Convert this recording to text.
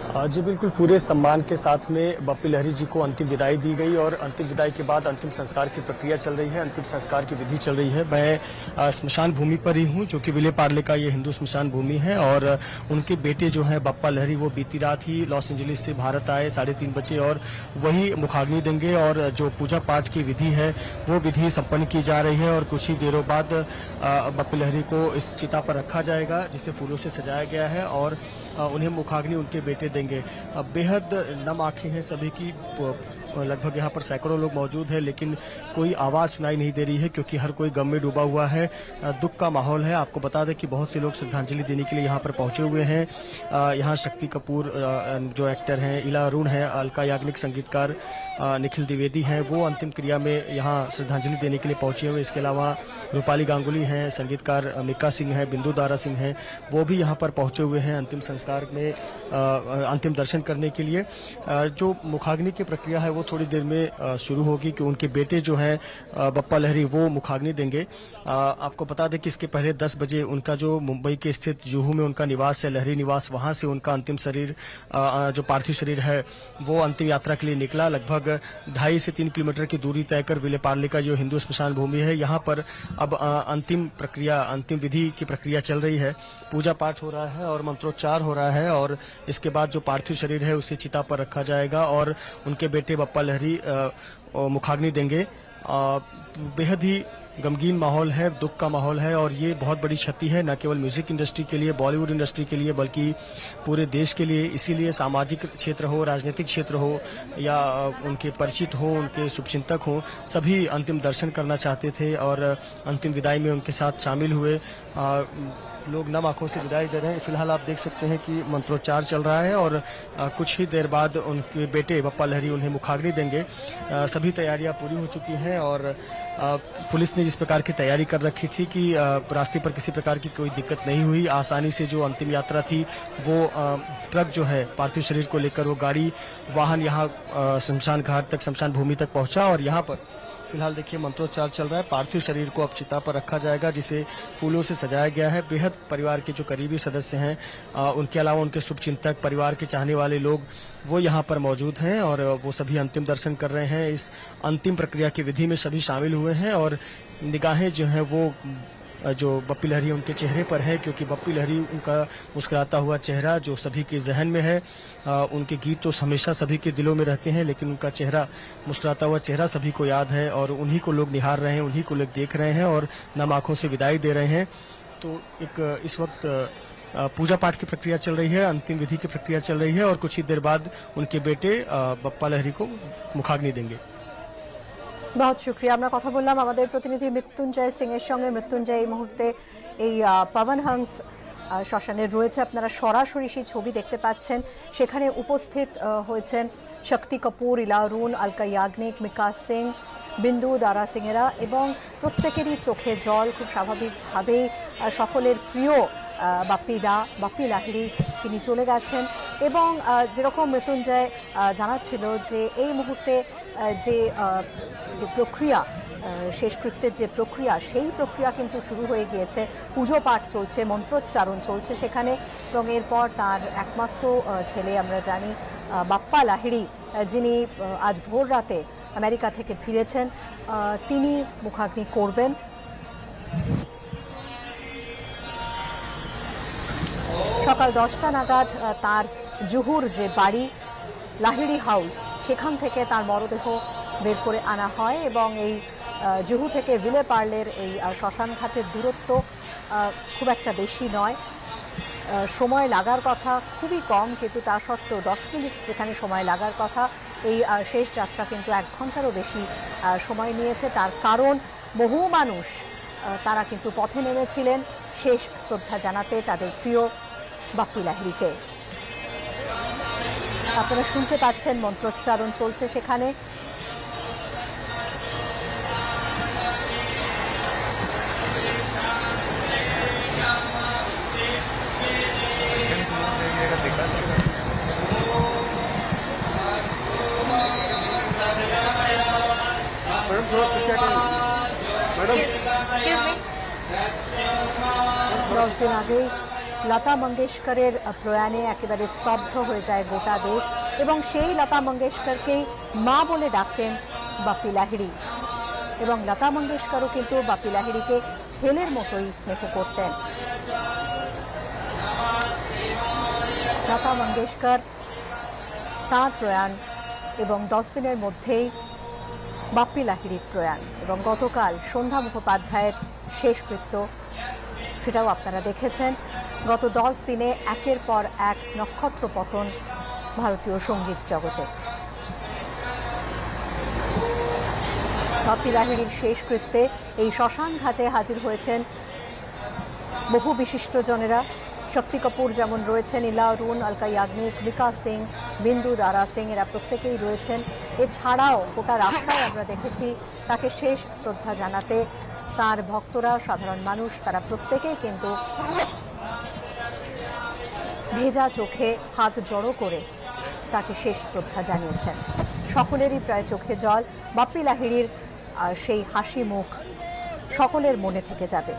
जी बिल्कुल, पूरे सम्मान के साथ में बप्पी लहरी जी को अंतिम विदाई दी गई और अंतिम विदाई के बाद अंतिम संस्कार की प्रक्रिया चल रही है, अंतिम संस्कार की विधि चल रही है। मैं स्मशान भूमि पर ही हूं, जो कि विले पार्ले का ये हिंदू स्मशान भूमि है और उनके बेटे जो हैं बप्पा लहरी, वो बीती रात ही लॉस एंजलिस से भारत आए 3:30 बजे और वही मुखाग्नि देंगे और जो पूजा पाठ की विधि है वो विधि संपन्न की जा रही है और कुछ ही देरों बाद बप्पी लहरी को इस चिता पर रखा जाएगा, जिसे फूलों से सजाया गया है और उन्हें मुखाग्नि उनके बेटे देंगे। बेहद नम आंखें हैं सभी की, लगभग यहाँ पर सैकड़ों लोग मौजूद हैं, लेकिन कोई आवाज सुनाई नहीं दे रही है क्योंकि हर कोई गम में डूबा हुआ है। दुख का माहौल है। आपको बता दें कि बहुत से लोग श्रद्धांजलि देने के लिए यहाँ पर पहुंचे हुए हैं। यहाँ शक्ति कपूर जो एक्टर हैं, इला अरुण है, अलका याग्निक संगीतकार निखिल द्विवेदी हैं, वो अंतिम क्रिया में यहाँ श्रद्धांजलि देने के लिए पहुंचे हुए। इसके अलावा रूपाली गांगुली हैं, संगीतकार मिक्का सिंह है, बिंदु दारा सिंह हैं, वो भी यहाँ पर पहुंचे हुए हैं अंतिम संस्कार में अंतिम दर्शन करने के लिए। जो मुखाग्नि की प्रक्रिया है वो थोड़ी देर में शुरू होगी कि उनके बेटे जो हैं बप्पा लहरी वो मुखाग्नि देंगे। आपको बता दें कि इसके पहले 10 बजे उनका जो मुंबई के स्थित जुहू में उनका निवास है, लहरी निवास, वहां से उनका अंतिम शरीर जो पार्थिव शरीर है वो अंतिम यात्रा के लिए निकला। लगभग 2.5 से 3 किलोमीटर की दूरी तय कर विले पार्ले का जो हिंदू स्मशान भूमि है, यहाँ पर अब अंतिम प्रक्रिया, अंतिम विधि की प्रक्रिया चल रही है। पूजा पाठ हो रहा है और मंत्रोच्चार हो रहा है और इसके बाद जो पार्थिव शरीर है उसे चिता पर रखा जाएगा और उनके बेटे बप्पा लहरी मुखाग्नि देंगे। बेहद ही गमगीन माहौल है, दुख का माहौल है और ये बहुत बड़ी क्षति है, न केवल म्यूजिक इंडस्ट्री के लिए, बॉलीवुड इंडस्ट्री के लिए, बल्कि पूरे देश के लिए। इसीलिए सामाजिक क्षेत्र हो, राजनीतिक क्षेत्र हो या उनके परिचित हो, उनके शुभचिंतक हो, सभी अंतिम दर्शन करना चाहते थे और अंतिम विदाई में उनके साथ शामिल हुए। लोग नम आंखों से विदाई दे रहे हैं। फिलहाल आप देख सकते हैं कि मंत्रोच्चार चल रहा है और कुछ ही देर बाद उनके बेटे बप्पा लहरी उन्हें मुखाग्नि देंगे। सभी तैयारियां पूरी हो चुकी हैं और पुलिस ने जिस प्रकार की तैयारी कर रखी थी कि रास्ते पर किसी प्रकार की कोई दिक्कत नहीं हुई, आसानी से जो अंतिम यात्रा थी वो ट्रक जो है पार्थिव शरीर को लेकर वो गाड़ी वाहन यहाँ शमशान घाट तक, शमशान भूमि तक पहुंचा और यहाँ पर फिलहाल देखिए मंत्रोच्चार चल रहा है। पार्थिव शरीर को अब चिता पर रखा जाएगा, जिसे फूलों से सजाया गया है। बेहद परिवार के जो करीबी सदस्य हैं, उनके अलावा उनके शुभचिंतक, परिवार के चाहने वाले लोग, वो यहाँ पर मौजूद हैं और वो सभी अंतिम दर्शन कर रहे हैं। इस अंतिम प्रक्रिया की विधि में सभी शामिल हुए हैं और निगाहें जो हैं वो जो बप्पी लहरी उनके चेहरे पर है, क्योंकि बप्पी लहरी उनका मुस्कुराता हुआ चेहरा जो सभी के जहन में है। उनके गीत तो हमेशा सभी के दिलों में रहते हैं, लेकिन उनका चेहरा, मुस्कुराता हुआ चेहरा सभी को याद है और उन्हीं को लोग निहार रहे हैं, उन्हीं को लोग देख रहे हैं और नम आंखों से विदाई दे रहे हैं। तो एक इस वक्त पूजा पाठ की प्रक्रिया चल रही है, अंतिम विधि की प्रक्रिया चल रही है और कुछ ही देर बाद उनके बेटे बप्पा लहरी को मुखाग्नि देंगे। बहुत शुक्रिया। আমরা কথা বললাম আমাদের প্রতিনিধি মৃত্যুঞ্জয় সিং এর সঙ্গে। মৃত্যুঞ্জয় এই মুহূর্তে এই পাবন হংস শ্মশানে রয়েছে, আপনারা সরাসরি সেই ছবি দেখতে পাচ্ছেন। সেখানে উপস্থিত হয়েছেন শক্তি কপুর, ইলা অরুণ, আলকা ইয়াগনিক, মিকা সিং, বিন্দু দারা সিংয়েরা এবং প্রত্যেকেরই চোখে জল। খুব স্বাভাবিকভাবেই সকলের প্রিয় বাপ্পি লাহিড়ী তিনি চলে গেছেন এবং যেরকম মৃত্যুঞ্জয় জানাচ্ছিল যে এই মুহূর্তে যে প্রক্রিয়া, শেষকৃত্যের যে প্রক্রিয়া, সেই প্রক্রিয়া কিন্তু শুরু হয়ে গিয়েছে। পুজো পাঠ চলছে, মন্ত্রোচ্চারণ চলছে সেখানে এবং এরপর তার একমাত্র ছেলে, আমরা জানি বাপ্পা লাহিড়ী, যিনি আজ ভোর রাতে আমেরিকা থেকে ফিরেছেন, তিনি মুখাগ্নি করবেন। সকাল 10টা নাগাদ তার জুহুর যে বাড়ি লাহিড়ী হাউস, সেখান থেকে তার মরদেহ বের করে আনা হয় এবং এই জুহু থেকে ভিলে পার্লের এই শ্মশান ঘাটের দূরত্ব খুব একটা বেশি নয়। সময় লাগার কথা খুবই কম, কিন্তু তা সত্ত্বেও 10 মিনিট যেখানে সময় লাগার কথা, এই শেষ যাত্রা কিন্তু 1 ঘন্টারও বেশি সময় নিয়েছে। তার কারণ বহু মানুষ তারা কিন্তু পথে নেমেছিলেন শেষ শ্রদ্ধা জানাতে তাদের প্রিয় বাপ্পি লাহিড়ীকে। আপনারা শুনতে পাচ্ছেন মন্ত্রোচ্চারণ চলছে সেখানে। दस दिन आगे লতা মঙ্গেশকরের প্রয়াণে একেবারে স্তব্ধ হয়ে যায় গোটা দেশ, এবং সেই লতা মঙ্গেশকরকেই মা বলে ডাকতেন বাপ্পি লাহিড়ী, এবং লতা মঙ্গেশকরও কিন্তু বাপ্পি লাহিড়ীকে ছেলের মতোই স্নেহ করতেন। লতা মঙ্গেশকর তাঁর প্রয়াণ, এবং 10 দিনের মধ্যেই বাপ্পি লাহিড়ীর প্রয়াণ, এবং গতকাল সন্ধ্যা মুখোপাধ্যায়ের শেষকৃত্য, সেটাও আপনারা দেখেছেন। গত 10 দিনে একের পর এক নক্ষত্র পতন ভারতীয় সঙ্গীত জগতে। বাপ্পি লাহিড়ীর শেষকৃত্যে এই শ্মশান ঘাটে হাজির হয়েছেন বহু বিশিষ্টজনেরা। শক্তি কাপুর যেমন রয়েছেন, ইলা অরুণ, অলকা ইয়াগনিক, মিকা সিং, বিন্দু দারা সিং, এরা প্রত্যেকেই রয়েছেন। এছাড়াও গোটা রাস্তায় আমরা দেখেছি তাকে শেষ শ্রদ্ধা জানাতে তার ভক্তরা, সাধারণ মানুষ, তারা প্রত্যেকেই কিন্তু ভেজা চোখে হাত জড়ো করে তাকে শেষ শ্রদ্ধা জানিয়েছেন। সকলেরই প্রায় চোখে জল। বাপ্পি লাহিড়ীর সেই হাসি মুখ সকলের মনে থেকে যাবে।